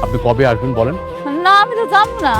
আপনি কবে আসবেন বলেন? না আমি তো যাবো না।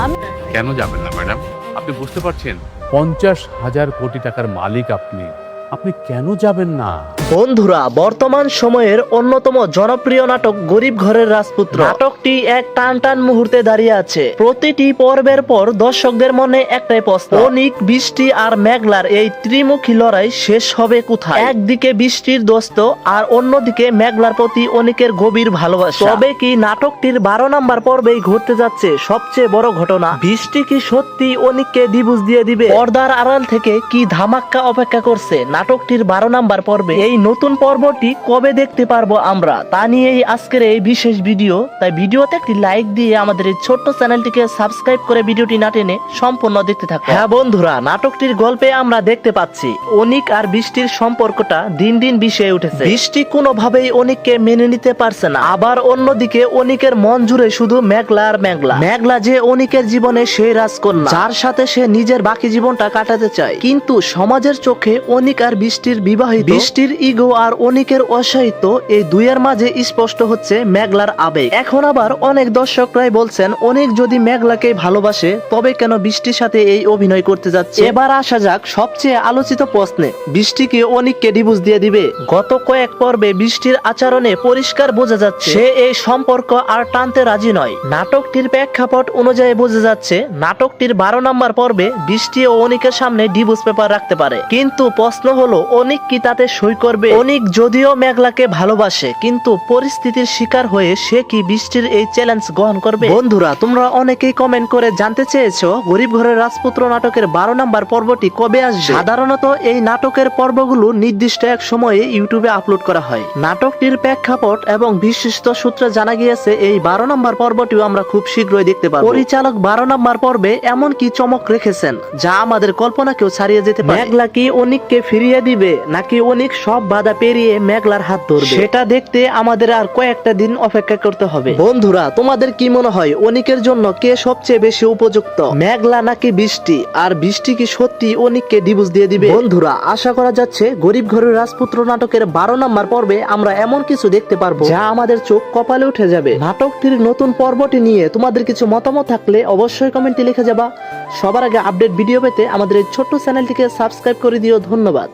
কেন যাবেন না ম্যাডাম? আপনি বুঝতে পারছেন 50,000 কোটি টাকার মালিক আপনি। আপনি কেন যাবেন না? বন্ধুরা, বর্তমান সময়ের অন্যতম জনপ্রিয় নাটক গরিব ঘরের রাজপুত্র নাটকটি এক টান টান মুহূর্তে দাঁড়িয়ে আছে। প্রতিটি পর্বের পর দর্শকদের মনে একটাই প্রশ্ন, অনিক, বৃষ্টি আর মেঘলার এই ত্রিমুখী লড়াই শেষ হবে কোথায়? একদিকে বৃষ্টির দোস্ত আর অন্যদিকে মেঘলার প্রতি অনিকের গভীর ভালোবাসা। তবে কি নাটকটির 12 নম্বর পর্বেই ঘটতে যাচ্ছে সবচেয়ে বড় ঘটনা? বৃষ্টি কি সত্যি অনিককে ডিভোর্স দিয়ে দিবে? পর্দার আড়াল থেকে কি ধামাক্কা অপেক্ষা করছে নাটকটির 12 নম্বর পর্বে? এই নতুন পর্বটি কবে দেখতে পারবো আমরা, তা নিয়েই আজকের এই বিশেষ ভিডিও। তাই ভিডিওতে একটি লাইক দিয়ে আমাদের এই ছোট্ট চ্যানেলটিকে সাবস্ক্রাইব করে ভিডিওটি না টেনে সম্পূর্ণ দেখতে থাকুন। হ্যাঁ বন্ধুরা, নাটকটির গল্পে আমরা দেখতে পাচ্ছি অনিক আর বৃষ্টির সম্পর্কটা দিন দিন বিষয়ে উঠেছে। বৃষ্টি কোনোভাবেই অনিককে মেনে নিতে পারছে না, আবার অন্যদিকে অনিকের মন জুড়ে শুধু মেঘলা আর মেঘলা। মেঘলা যে অনিকের জীবনে সেই রাজকন্যা, যার সাথে সে নিজের বাকি জীবনটা কাটাতে চায়। কিন্তু সমাজের চোখে অনিক আর বৃষ্টির বিবাহিত, বৃষ্টির ইগো আর অনিকের অসহায়িত্ব, এই দুইয়ের মাঝে স্পষ্ট হচ্ছে মেঘলার আবেগ। এখন আবার অনেক দর্শকরাই বলছেন অনিক যদি মেঘলাকে ভালোবাসে তবে কেন বৃষ্টির সাথে এই অভিনয় করতে যাচ্ছে। এবার আসা যাক সবচেয়ে আলোচিত প্রশ্নে, বৃষ্টি কি অনিককে ডিভোর্স দিয়ে দিবে? গত কয়েক পর্বে বৃষ্টির আচরণে পরিষ্কার বোঝা যাচ্ছে সে এই সম্পর্ক আর টানতে রাজি নয়। নাটকটির প্রেক্ষাপট অনুযায়ী বোঝা যাচ্ছে নাটকটির 12 নম্বর পর্বে বৃষ্টি ও অনিকের সামনে ডিভোর্স পেপার রাখতে পারে। কিন্তু প্রশ্ন হলো অনিক কি তাতে সই করবে? অনিক যদিও মেঘলাকে ভালোবাসে, কিন্তু পরিস্থিতির শিকার হয়ে সে কি বৃষ্টির এই চ্যালেঞ্জ গ্রহণ করবে? বন্ধুরা, তোমরা অনেকেই কমেন্ট করে জানতে চেয়েছো গরিব ঘরের রাজপুত্র নাটকের 12 নম্বর পর্বটি কবে আসবে। সাধারণত এই নাটকের পর্বগুলো নির্দিষ্ট এক সময়ে ইউটিউবে আপলোড করা হয়। নাটকটির প্রেক্ষাপট এবং বিশিষ্ট সূত্রে জানা গিয়েছে এই 12 নম্বর পর্বটিও আমরা খুব শীঘ্রই দেখতে পাবো। পরিচালক 12 নম্বর পর্বে এমন কি চমক রেখেছেন যা আমাদের কল্পনাকেও ছাড়িয়ে যেতে পারে। মেঘলা কি অনিককে ফিরিয়ে দিবে, নাকি অনিক সব বাধা পেরিয়ে মেঘলার হাত ধরবে? সেটা দেখতে আমাদের আর কয়েকটা দিন অপেক্ষা করতে হবে। বন্ধুরা, তোমাদের কি মনে হয় অনিকের জন্য কে সবচেয়ে বেশি উপযুক্ত, মেঘলা নাকি বৃষ্টি? আর বৃষ্টি কি সত্যি অনিককে ডিভোর্স দিয়ে দিবে? বন্ধুরা, আশা করা যাচ্ছে গরিব ঘরের রাজপুত্র নাটকের 12 নম্বর পর্বে আমরা এমন কিছু দেখতে পারবো যা আমাদের চোখ কপালে উঠে যাবে। নাটকটির নতুন পর্বটি নিয়ে তোমাদের কিছু মতামত থাকলে অবশ্যই কমেন্টে লিখে যাবা। সবার আগে আপডেট ভিডিও পেতে আমাদের এই ছোট্ট চ্যানেলটিকে সাবস্ক্রাইব করে দিও। ধন্যবাদ।